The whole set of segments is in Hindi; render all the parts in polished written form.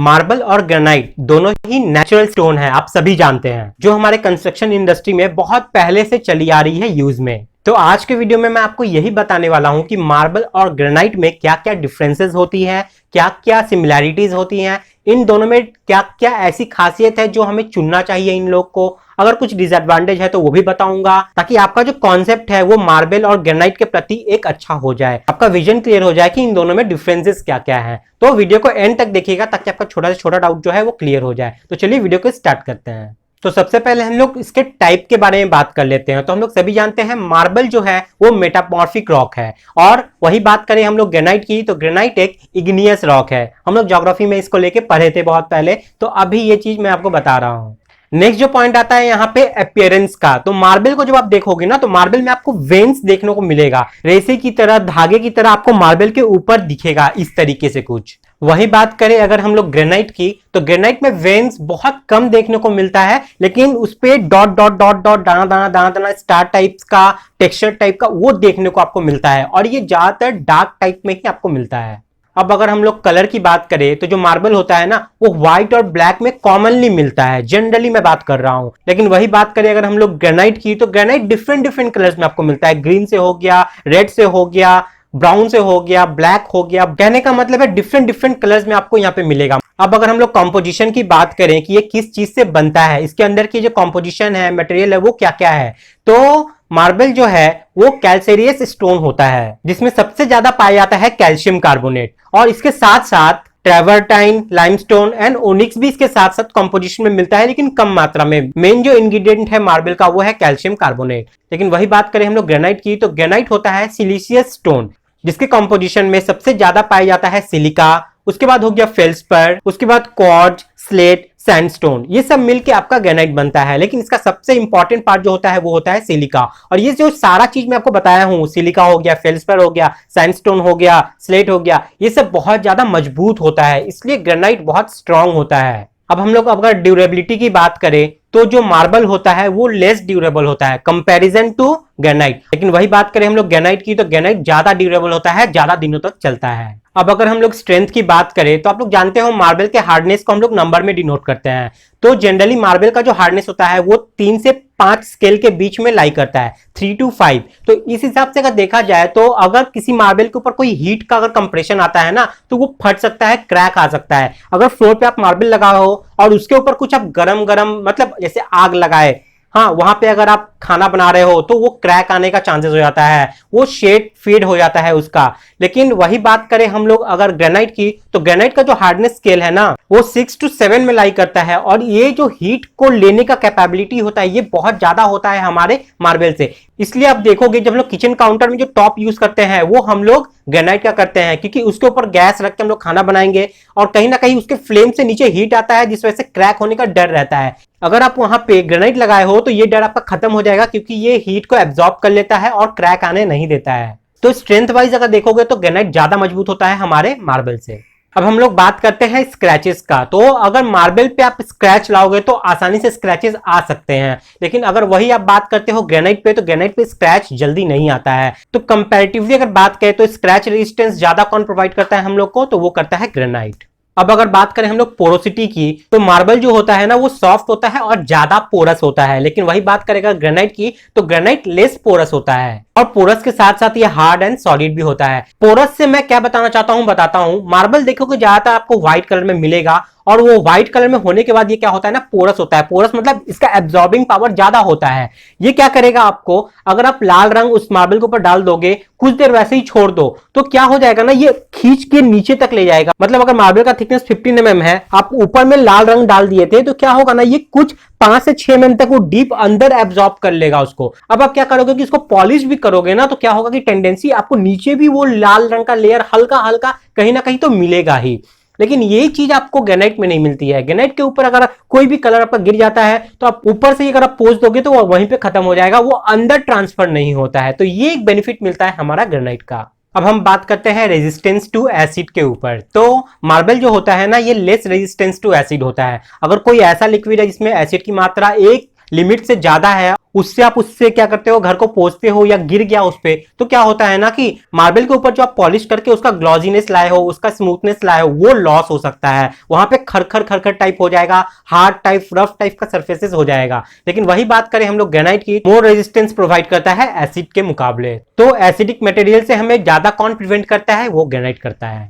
मार्बल और ग्रेनाइट दोनों ही नेचुरल स्टोन है, आप सभी जानते हैं, जो हमारे कंस्ट्रक्शन इंडस्ट्री में बहुत पहले से चली आ रही है यूज में। तो आज के वीडियो में मैं आपको यही बताने वाला हूं कि मार्बल और ग्रेनाइट में क्या क्या डिफरेंसेस होती है, क्या क्या सिमिलैरिटीज होती हैं, इन दोनों में क्या क्या ऐसी खासियत है जो हमें चुनना चाहिए इन लोग को, अगर कुछ डिसएडवांटेज है तो वो भी बताऊंगा, ताकि आपका जो कॉन्सेप्ट है वो मार्बल और ग्रेनाइट के प्रति एक अच्छा हो जाए, आपका विजन क्लियर हो जाए कि इन दोनों में डिफरेंसेस क्या क्या है। तो वीडियो को एंड तक देखिएगा ताकि आपका छोटा से छोटा डाउट जो है वो क्लियर हो जाए। तो चलिए वीडियो को स्टार्ट करते हैं। तो सबसे पहले हम लोग इसके टाइप के बारे में बात कर लेते हैं। तो हम लोग सभी जानते हैं मार्बल जो है वो मेटामॉर्फिक रॉक है, और वही बात करें हम लोग ग्रेनाइट की तो ग्रेनाइट एक इग्नियस रॉक है। हम लोग ज्योग्राफी में इसको लेके पढ़े थे बहुत पहले, तो अभी ये चीज मैं आपको बता रहा हूं। नेक्स्ट जो पॉइंट आता है यहाँ पे अपीयरेंस का, तो मार्बल को जब आप देखोगे ना तो मार्बल में आपको वेन्स देखने को मिलेगा, रेसे की तरह, धागे की तरह आपको मार्बल के ऊपर दिखेगा इस तरीके से कुछ। वही बात करें अगर हम लोग ग्रेनाइट की तो ग्रेनाइट में वेन्स बहुत कम देखने को मिलता है, लेकिन उस पे डॉट डॉट डॉट डॉट दाना दाना दाना दाना स्टार टाइप्स का, टेक्सचर टाइप का वो देखने को आपको मिलता है, और ये ज्यादातर डार्क टाइप में ही आपको मिलता है। अब अगर हम लोग कलर की बात करें तो जो मार्बल होता है ना वो व्हाइट और ब्लैक में कॉमनली मिलता है, जनरली मैं बात कर रहा हूं। लेकिन वही बात करें अगर हम लोग ग्रेनाइट की तो ग्रेनाइट डिफरेंट डिफरेंट कलर्स में आपको मिलता है, ग्रीन से हो गया, रेड से हो गया, ब्राउन से हो गया, ब्लैक हो गया। कहने का मतलब है डिफरेंट डिफरेंट कलर्स में आपको यहाँ पे मिलेगा। अब अगर हम लोग कॉम्पोजिशन की बात करें कि ये किस चीज से बनता है, इसके अंदर की जो कॉम्पोजिशन है, मटेरियल है, वो क्या क्या है, तो मार्बल जो है वो कैल्सेरियस स्टोन होता है, जिसमें सबसे ज्यादा पाया जाता है कैल्शियम कार्बोनेट, और इसके साथ साथ ट्रेवर्टाइन, लाइमस्टोन एंड ओनिक्स भी इसके साथ साथ कंपोजिशन में मिलता है, लेकिन कम मात्रा में। मेन जो इंग्रेडिएंट है मार्बल का वो है कैल्शियम कार्बोनेट। लेकिन वही बात करें हम लोग ग्रेनाइट की तो ग्रेनाइट होता है सिलिशियस स्टोन, जिसके कंपोजिशन में सबसे ज्यादा पाया जाता है सिलिका, उसके बाद हो गया फेल्सपर, उसके बाद क्वार्ट्ज, स्लेट, सैंडस्टोन, ये सब मिलके आपका ग्रेनाइट बनता है। लेकिन इसका सबसे इंपॉर्टेंट पार्ट जो होता है वो होता है सिलिका, और ये जो सारा चीज मैं आपको बताया हूं, सिलिका हो गया, फेल्सपर हो गया, सैंडस्टोन हो गया, स्लेट हो गया, ये सब बहुत ज्यादा मजबूत होता है, इसलिए ग्रेनाइट बहुत स्ट्रांग होता है। अब हम लोग अगर ड्यूरेबिलिटी की बात करें तो जो मार्बल होता है वो लेस ड्यूरेबल होता है कंपैरिजन टू ग्रेनाइट। लेकिन वही बात करें हम लोग ग्रेनाइट की तो ग्रेनाइट ज्यादा ड्यूरेबल होता है, ज्यादा दिनों तक चलता है। अब अगर हम लोग स्ट्रेंथ की बात करें तो आप लोग जानते हो मार्बल के हार्डनेस को हम लोग नंबर में डिनोट करते हैं। तो जनरली मार्बल का जो हार्डनेस होता है वो 3 से 5 स्केल के बीच में लाई करता है, 3 to 5। तो इस हिसाब से अगर देखा जाए तो अगर किसी मार्बल के ऊपर कोई हीट का अगर कंप्रेशन आता है ना तो वो फट सकता है, क्रैक आ सकता है। अगर फ्लोर पे आप मार्बल लगा हो और उसके ऊपर कुछ आप गरम गरम मतलब जैसे आग लगाए, हाँ, वहां पे अगर आप खाना बना रहे हो तो वो क्रैक आने का चांसेस हो जाता है, वो शेड फेड हो जाता है उसका। लेकिन वही बात करें हम लोग अगर ग्रेनाइट की तो ग्रेनाइट का जो हार्डनेस स्केल है ना वो 6 to 7 में लाई करता है, और ये जो हीट को लेने का कैपेबिलिटी होता है ये बहुत ज्यादा होता है हमारे मार्बल से। इसलिए आप देखोगे जब लोग किचन काउंटर में जो टॉप यूज करते हैं वो हम लोग ग्रेनाइट का करते हैं, क्योंकि उसके ऊपर गैस रख के हम लोग खाना बनाएंगे और कहीं ना कहीं उसके फ्लेम से नीचे हीट आता है, जिस वजह से क्रैक होने का डर रहता है। अगर आप वहां पे ग्रेनाइट लगाए हो तो ये डर आपका खत्म हो जाएगा, क्योंकि ये हीट को एब्जॉर्ब कर लेता है और क्रैक आने नहीं देता है। तो स्ट्रेंथ वाइज अगर देखोगे तो ग्रेनाइट ज्यादा मजबूत होता है हमारे मार्बल से। अब हम लोग बात करते हैं स्क्रैचेस का। तो अगर मार्बल पे आप स्क्रैच लाओगे तो आसानी से स्क्रैचेस आ सकते हैं, लेकिन अगर वही आप बात करते हो ग्रेनाइट पे तो ग्रेनाइट पे स्क्रैच जल्दी नहीं आता है। तो कंपैरेटिवली अगर बात करें तो स्क्रैच रेजिस्टेंस ज्यादा कौन प्रोवाइड करता है हम लोग को, तो वो करता है ग्रेनाइट। अब अगर बात करें हम लोग पोरोसिटी की तो मार्बल जो होता है ना वो सॉफ्ट होता है और ज्यादा पोरस होता है, लेकिन वही बात करेगा ग्रेनाइट की तो ग्रेनाइट लेस पोरस होता है, और पोरस के साथ साथ ये हार्ड एंड सॉलिड भी होता है। पोरस से मैं क्या बताना चाहता हूं बताता हूं। मार्बल देखोगे ज्यादातर आपको व्हाइट कलर में मिलेगा, और वो व्हाइट कलर में होने के बाद ये क्या होता है ना पोरस होता है। पोरस मतलब इसका एब्जॉर्बिंग पावर ज्यादा होता है। ये क्या करेगा आपको, अगर आप लाल रंग उस मार्बल के ऊपर डाल दोगे, कुछ देर वैसे ही छोड़ दो तो क्या हो जाएगा ना, ये खींच के नीचे तक ले जाएगा। मतलब अगर मार्बल का थिकनेस 15 mm है, आप ऊपर में लाल रंग डाल दिए थे तो क्या होगा ना, ये कुछ 5 से 6 mm तक वो डीप अंदर एब्जॉर्ब कर लेगा उसको। अब आप क्या करोगे कि इसको पॉलिश भी करोगे ना तो क्या होगा कि टेंडेंसी आपको नीचे भी वो लाल रंग का लेयर हल्का हल्का कहीं ना कहीं तो मिलेगा ही। लेकिन यही चीज आपको ग्रेनाइट में नहीं मिलती है। ग्रेनाइट के ऊपर अगर कोई भी कलर आपका गिर जाता है तो आप ऊपर से अगर आप पोंछ दोगे तो वो वहीं पे खत्म हो जाएगा, वो अंदर ट्रांसफर नहीं होता है। तो ये एक बेनिफिट मिलता है हमारा ग्रेनाइट का। अब हम बात करते हैं रेजिस्टेंस टू एसिड के ऊपर। तो मार्बल जो होता है ना ये लेस रेजिस्टेंस टू एसिड होता है। अगर कोई ऐसा लिक्विड है जिसमें एसिड की मात्रा 1 लिमिट से ज्यादा है, उससे आप उससे क्या करते हो, घर को पोंछते हो या गिर गया उस पे, तो क्या होता है ना कि मार्बल के ऊपर जो आप पॉलिश करके उसका ग्लॉजीनेस लाए हो, उसका स्मूथनेस लाए हो, वो लॉस हो सकता है। वहां पे खरखर खरखर टाइप हो जाएगा, हार्ड टाइप, रफ टाइप का सरफेसेस हो जाएगा। लेकिन वही बात करें हम लोग ग्रेनाइट की, मोर रेजिस्टेंस प्रोवाइड करता है एसिड के मुकाबले। तो एसिडिक मटेरियल से हमें ज्यादा कौन प्रिवेंट करता है, वो ग्रेनाइट करता है।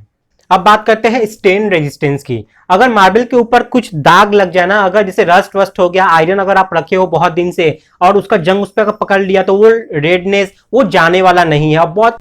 अब बात करते हैं स्टेन रेजिस्टेंस की। अगर मार्बल के ऊपर कुछ दाग लग जाए ना, अगर जैसे रस्ट वस्ट हो गया, आयरन अगर आप रखे हो बहुत दिन से और उसका जंग उस पर अगर पकड़ लिया, तो वो रेडनेस वो जाने वाला नहीं है, अब बहुत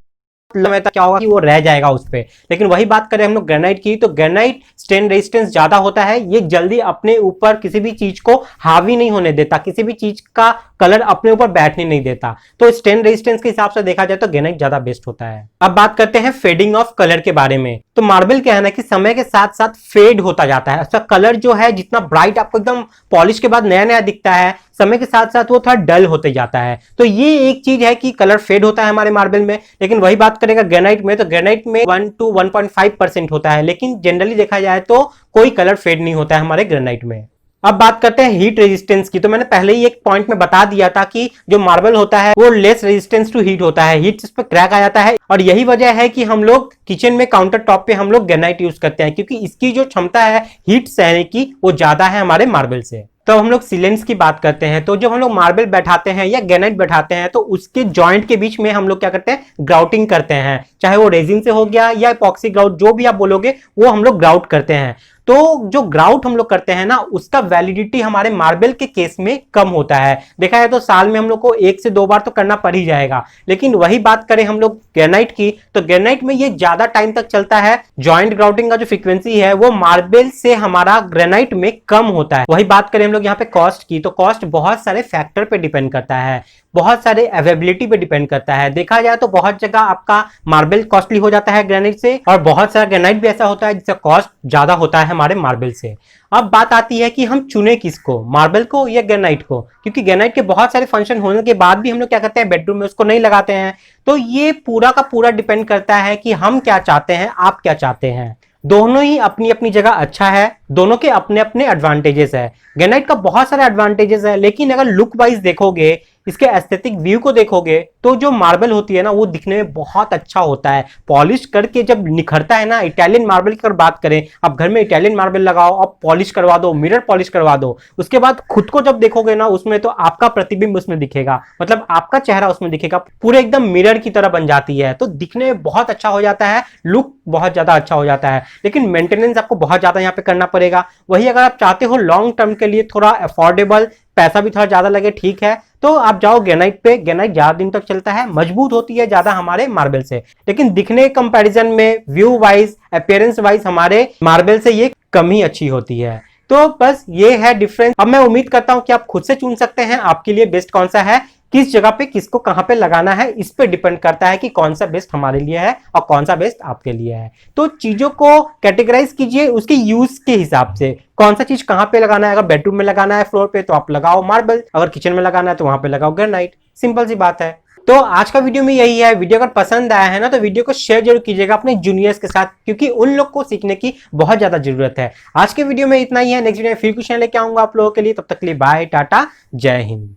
लंबे तक क्या होगा कि वो रह जाएगा उस पे। लेकिन वही बात करें हम लोग ग्रेनाइट की, तो ग्रेनाइट स्टेन रेजिस्टेंस ज्यादा होता है, ये जल्दी अपने ऊपर किसी भी चीज को हावी नहीं होने देता, किसी भी चीज का कलर अपने ऊपर बैठने नहीं देता। तो स्टेन रेजिस्टेंस के हिसाब से देखा जाए तो ग्रेनाइट ज्यादा बेस्ट होता है। अब बात करते हैं फेडिंग ऑफ कलर के बारे में। तो मार्बल क्या है ना कि समय के साथ साथ फेड होता जाता है, उसका कलर जो है जितना ब्राइट आपको एकदम पॉलिश के बाद नया नया दिखता है, समय के साथ साथ वो थोड़ा डल होते जाता है। तो ये एक चीज है कि कलर फेड होता है हमारे मार्बल में। लेकिन वही बात करेगा ग्रेनाइट में, तो ग्रेनाइट में 1 to 1.5% होता है, लेकिन जनरली देखा जाए तो कोई कलर फेड नहीं होता है हमारे ग्रेनाइट में। अब बात करते हैं हीट रेजिस्टेंस की। तो मैंने पहले ही एक पॉइंट में बता दिया था कि जो मार्बल होता है वो लेस रेजिस्टेंस टू हीट होता है, हीट इस पर क्रैक आ जाता है, और यही वजह है कि हम लोग किचन में काउंटर टॉप पे हम लोग ग्रेनाइट यूज करते हैं, क्योंकि इसकी जो क्षमता है हीट सहने की वो ज्यादा है हमारे मार्बल से। तो हम लोग सीलेंट्स की बात करते हैं। तो जब हम लोग मार्बल बैठाते हैं या ग्रेनाइट बैठाते हैं, तो उसके जॉइंट के बीच में हम लोग क्या करते हैं, ग्राउटिंग करते हैं, चाहे वो रेजिन से हो गया या इपॉक्सी ग्राउट, जो भी आप बोलोगे वो हम लोग ग्राउट करते हैं। तो जो ग्राउट हम लोग करते हैं ना, उसका वैलिडिटी हमारे मार्बल के केस में कम होता है। देखा जाए तो साल में हम लोग को 1 से 2 बार तो करना पड़ ही जाएगा। लेकिन वही बात करें हम लोग ग्रेनाइट की, तो ग्रेनाइट में ये ज्यादा टाइम तक चलता है। जॉइंट ग्राउटिंग का जो फ्रीक्वेंसी है वो मार्बल से हमारा ग्रेनाइट में कम होता है। वही बात करें हम लोग यहाँ पे कॉस्ट की, तो कॉस्ट बहुत सारे फैक्टर पे डिपेंड करता है, बहुत सारे अवेलेबिलिटी पे डिपेंड करता है। देखा जाए तो बहुत जगह आपका मार्बल कॉस्टली हो जाता है ग्रेनाइट से, और बहुत सारा ग्रेनाइट भी ऐसा होता है जिसका कॉस्ट ज्यादा होता है हमारे मार्बल से। अब बात आती है कि हम चुने किसको, मार्बल को या ग्रेनाइट को, क्योंकि ग्रेनाइट के बहुत सारे फंक्शन होने के बाद भी हम लोग क्या करते हैं, बेडरूम में उसको नहीं लगाते हैं। तो ये पूरा का पूरा डिपेंड करता है कि हम क्या चाहते हैं, आप क्या चाहते हैं। दोनों ही अपनी अपनी जगह अच्छा है, दोनों के अपने अपने एडवांटेजेस है। ग्रेनाइट का बहुत सारे एडवांटेजेस है, लेकिन अगर लुक वाइज देखोगे, इसके एस्थेटिक व्यू को देखोगे, तो जो मार्बल होती है ना वो दिखने में बहुत अच्छा होता है, पॉलिश करके जब निखरता है ना। इटालियन मार्बल की अगर बात करें, आप घर में इटालियन मार्बल लगाओ, आप पॉलिश करवा दो, मिरर पॉलिश करवा दो, उसके बाद खुद को जब देखोगे ना उसमें, तो आपका प्रतिबिंब उसमें दिखेगा, मतलब आपका चेहरा उसमें दिखेगा, पूरे एकदम मिरर की तरह बन जाती है। तो दिखने में बहुत अच्छा हो जाता है, लुक बहुत ज्यादा अच्छा हो जाता है। लेकिन मेंटेनेंस आपको बहुत ज्यादा यहाँ पे करना पड़ेगा। वही अगर आप चाहते हो लॉन्ग टर्म के लिए थोड़ा अफोर्डेबल, पैसा भी थोड़ा ज्यादा लगे, ठीक है, तो आप जाओ ग्रेनाइट पे। ग्रेनाइट ज्यादा दिन तक चलता है, मजबूत होती है ज्यादा हमारे मार्बल से, लेकिन दिखने के कंपैरिजन में, व्यू वाइज, अपीयरेंस वाइज हमारे मार्बल से ये कम ही अच्छी होती है। तो बस ये है डिफरेंस। अब मैं उम्मीद करता हूं कि आप खुद से चुन सकते हैं आपके लिए बेस्ट कौन सा है, किस जगह पे किसको कहां पे लगाना है, इस पे डिपेंड करता है कि कौन सा बेस्ट हमारे लिए है और कौन सा बेस्ट आपके लिए है। तो चीजों को कैटेगराइज कीजिए उसके यूज के हिसाब से, कौन सा चीज कहां पे लगाना है। अगर बेडरूम में लगाना है फ्लोर पे, तो आप लगाओ मार्बल, अगर किचन में लगाना है तो वहां पे लगाओ ग्रेनाइट। सिंपल सी बात है। तो आज का वीडियो में यही है। वीडियो अगर पसंद आया है ना, तो वीडियो को शेयर जरूर कीजिएगा अपने जूनियर्स के साथ, क्योंकि उन लोग को सीखने की बहुत ज्यादा जरूरत है। आज के वीडियो में इतना ही है, नेक्स्ट वीडियो में फिर कुछ लेके आऊंगा आप लोगों के लिए। तब तक के लिए बाय, टाटा, जय हिंद।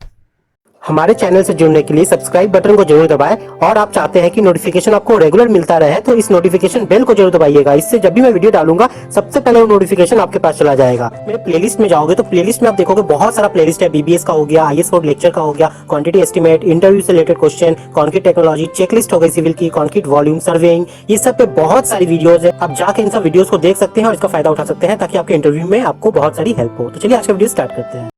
हमारे चैनल से जुड़ने के लिए सब्सक्राइब बटन को जरूर दबाएं, और आप चाहते हैं कि नोटिफिकेशन आपको रेगुलर मिलता रहे, तो इस नोटिफिकेशन बेल को जरूर दबाइएगा। इससे जब भी मैं वीडियो डालूंगा सबसे पहले वो नोटिफिकेशन आपके पास चला जाएगा। मेरे प्लेलिस्ट में जाओगे तो प्लेलिस्ट में आप देखोगे बहुत सारा प्लेलिस्ट है। बीबीएस का हो गया, आईएएस कोड लेक्चर का हो गया, क्वांटिटी एस्टिमेट, इंटरव्यू से related question, concrete technology, checklist हो गई सिविल की, कॉन्क्रीट वॉल्यूम, सर्वेइंग, ये सब पे बहुत सारी वीडियोस है। आप जाके इन सब वीडियोस को देख सकते हैं और इसका फायदा उठा सकते हैं, ताकि आपके इंटरव्यू में आपको बहुत सारी हेल्प हो। तो चलिए आज का वीडियो स्टार्ट करते हैं।